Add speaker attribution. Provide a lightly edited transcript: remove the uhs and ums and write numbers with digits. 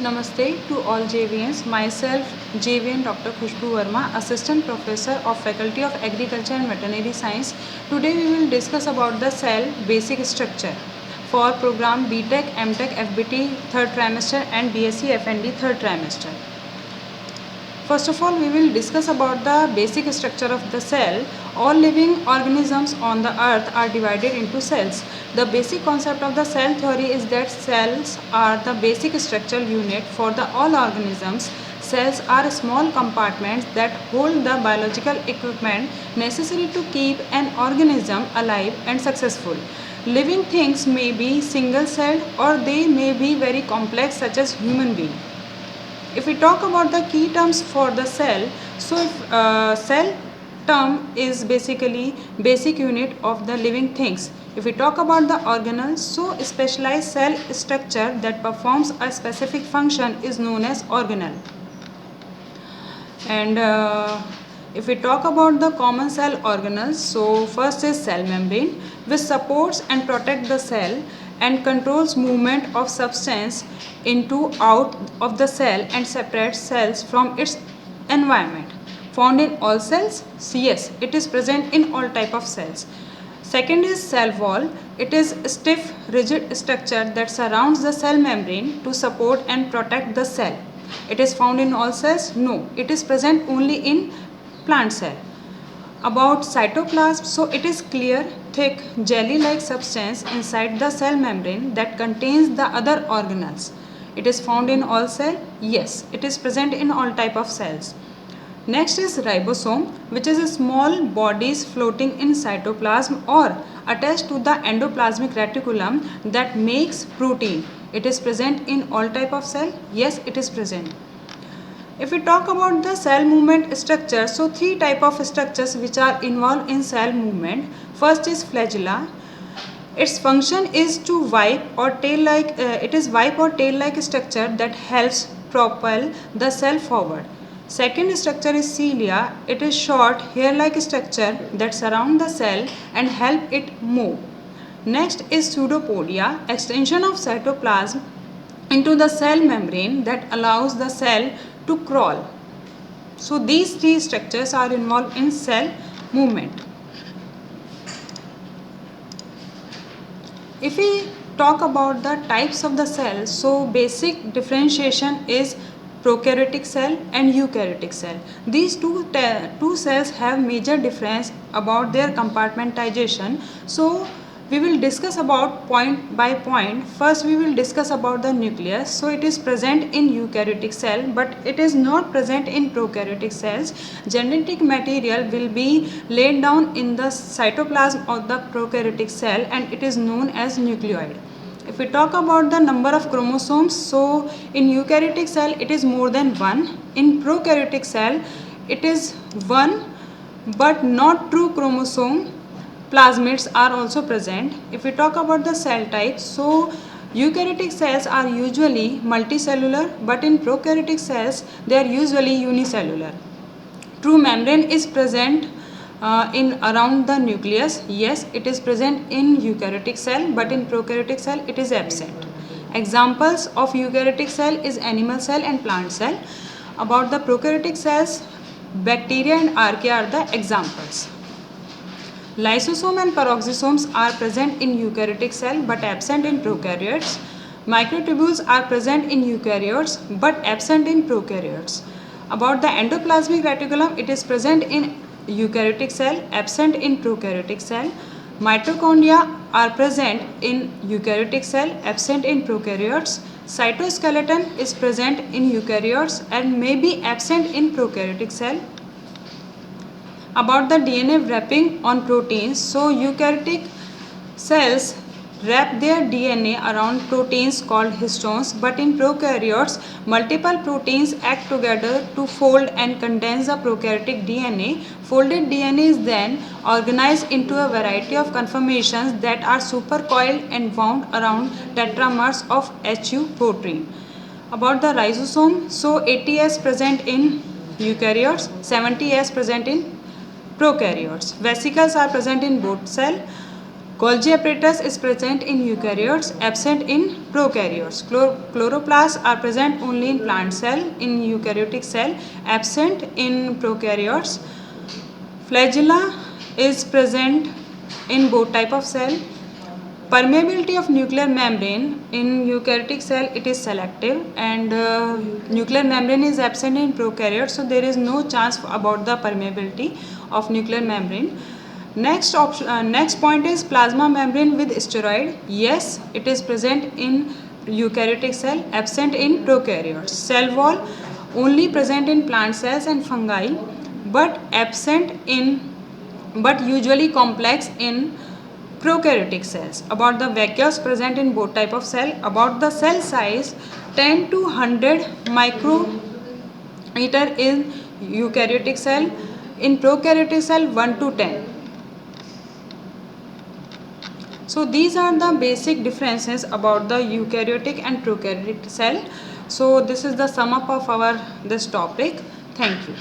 Speaker 1: Namaste to all JVNs. Myself, JVN Dr. Khushbu Verma, Assistant Professor of Faculty of Agriculture and Veterinary Science. Today we will discuss about the cell basic structure for program BTech, MTech, FBT 3rd trimester and BSc FND 3rd trimester. First of all, we will discuss about the basic structure of the cell. All living organisms on the earth are divided into cells. The basic concept of the cell theory is that cells are the basic structural unit for the all organisms. Cells are small compartments that hold the biological equipment necessary to keep an organism alive and successful. Living things may be single-celled or they may be very complex, such as human being. If we talk about the key terms for the cell, so cell term is basically basic unit of the living things. If we talk about the organelle, so specialized cell structure that performs a specific function is known as organelle. And if we talk about the common cell organelles, so first is cell membrane, which supports and protects the cell and controls movement of substance into out of the cell and separates cells from its environment. Found in all cells? Yes, it is present in all type of cells. Second is cell wall. It is a stiff, rigid structure that surrounds the cell membrane to support and protect the cell. It is found in all cells? No, it is present only in plant cell. About cytoplasm, so it is clear, thick, jelly-like substance inside the cell membrane that contains the other organelles. It is found in all cells? Yes, it is present in all type of cells. Next is ribosome, which is a small bodies floating in cytoplasm or attached to the endoplasmic reticulum that makes protein. It is present in all type of cell? Yes, it is present. If we talk about the cell movement structure, so three type of structures which are involved in cell movement. First is flagella. Its function is to wipe or tail-like. It is wipe or tail-like structure that helps propel the cell forward. Second structure is cilia. It is short hair-like structure that surround the cell and help it move. Next is pseudopodia, extension of cytoplasm into the cell membrane that allows the cell to crawl. So these three structures are involved in cell movement. If we talk about the types of the cell, so basic differentiation is prokaryotic cell and eukaryotic cell. These two cells have major difference about their compartmentalization. So we will discuss about point by point. First we will discuss about the nucleus. So it is present in eukaryotic cell, but it is not present in prokaryotic cells. Genetic material will be laid down in the cytoplasm of the prokaryotic cell and it is known as nucleoid. If we talk about the number of chromosomes, so in eukaryotic cell it is more than 1. In prokaryotic cell it is 1 but not true chromosome. Plasmids are also present. If we talk about the cell types, so eukaryotic cells are usually multicellular, but in prokaryotic cells they are usually unicellular. True membrane is present in around the nucleus. Yes, it is present in eukaryotic cell, but in prokaryotic cell it is absent. Examples of eukaryotic cell is animal cell and plant cell. About the prokaryotic cells, bacteria and archaea are the examples. Lysosome and peroxisomes are present in eukaryotic cell but absent in prokaryotes. Microtubules are present in eukaryotes but absent in prokaryotes. About the endoplasmic reticulum, it is present in eukaryotic cell, absent in prokaryotic cell. Mitochondria are present in eukaryotic cell, absent in prokaryotes. Cytoskeleton is present in eukaryotes and may be absent in prokaryotic cell. About the DNA wrapping on proteins, so eukaryotic cells wrap their DNA around proteins called histones, but in prokaryotes, multiple proteins act together to fold and condense the prokaryotic DNA. Folded DNA is then organized into a variety of conformations that are supercoiled and wound around tetramers of HU protein. About the rhizosome, so 80S present in eukaryotes, 70S present in prokaryotes. Vesicles are present in both cell. Golgi apparatus is present in eukaryotes, absent in prokaryotes. Chloroplasts are present only in plant cell, in eukaryotic cell, absent in prokaryotes. Flagella is present in both type of cell. Permeability of nuclear membrane in eukaryotic cell, it is selective, and nuclear membrane is absent in prokaryotes, so there is no chance about the permeability of nuclear membrane. Next point is plasma membrane with steroid. Yes, it is present in eukaryotic cell, absent in prokaryotes. Cell wall only present in plant cells and fungi, but usually complex in prokaryotic cells. About the vacuoles present in both type of cell. About the cell size, 10 to 100 micrometer in eukaryotic cell. In prokaryotic cell, 1 to 10. So these are the basic differences about the eukaryotic and prokaryotic cell. So this is the sum up of our this topic. Thank you.